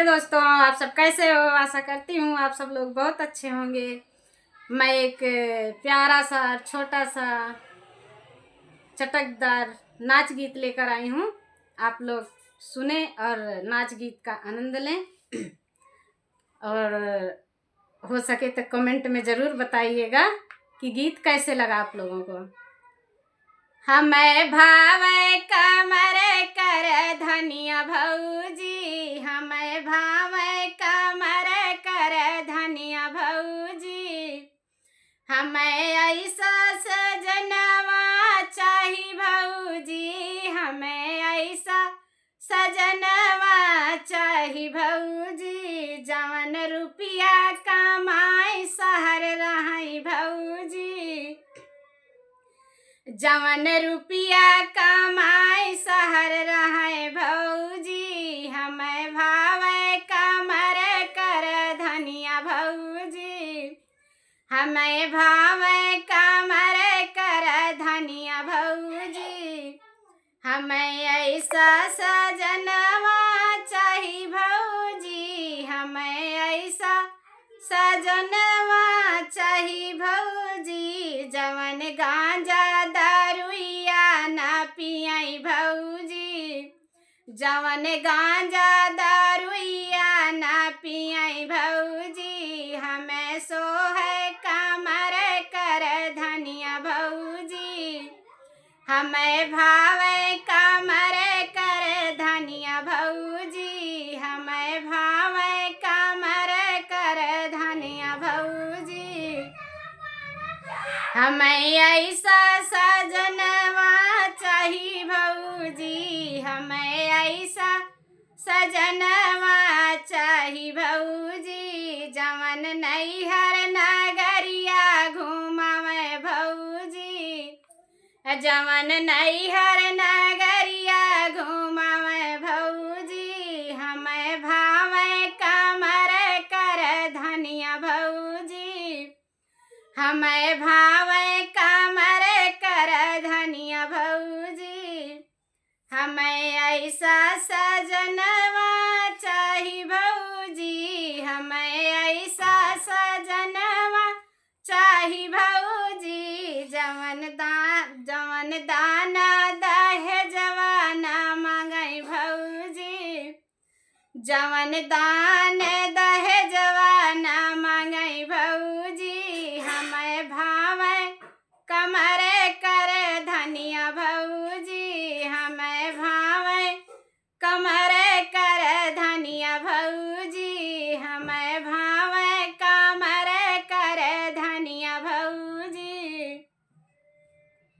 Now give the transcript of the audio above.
नमस्ते दोस्तों, आप सब कैसे हो। आशा करती हूँ आप सब लोग बहुत अच्छे होंगे। मैं एक प्यारा सा छोटा सा चटकदार नाच गीत लेकर आई हूँ। आप लोग सुने और नाच गीत का आनंद लें और हो सके तो कमेंट में ज़रूर बताइएगा कि गीत कैसे लगा आप लोगों को। हमें भावे कमर कर धनिया भौजी, हमें भावे कमर कर धनिया भौजी, हमें ऐसा सजनवा चाही भौजी, हमें ऐसा सजनवा चाही भौजी, जवन रुपया कमाई शहर रही भौजी, जवन रुपया कमाई शहर रहे भौजी, हमें भावे कमर कर धनिया भौजी, हमें भावे कमर कर धनिया भौजी, हमें ऐसा सजनवा चाही भौजी, हमें ऐसा सजनवा चाही भौजी, जवन गांजा दारुइया ना पियाई भौजी, जवन गांजा दारुइया ना पियाई भौजी, हमें सोहे कमर कर धनिया भौजी, हमें भावे कमर कर धनिया भौजी, हमें भावे कमर कर धनिया भौजी, हमें ऐसा सजनवा चाही भौजी, हमें ऐसा सजनवा चाही भौजी, जवन नैहर नगरिया घूमवे भौजी, जवन नैहर नगरिया घूमवे भौजी, हमें भावे कमर कर धनिया भौजी, हमें भावे कमर कर धनिया भौजी, हमें ऐसा सजनवा चाही भौजी, हमें ऐसा सजनवा चाही भौजी, जवन दाना दहेजवा ना मांगई भौजी, जवन दान दहेजवा ना मांगई भौजी,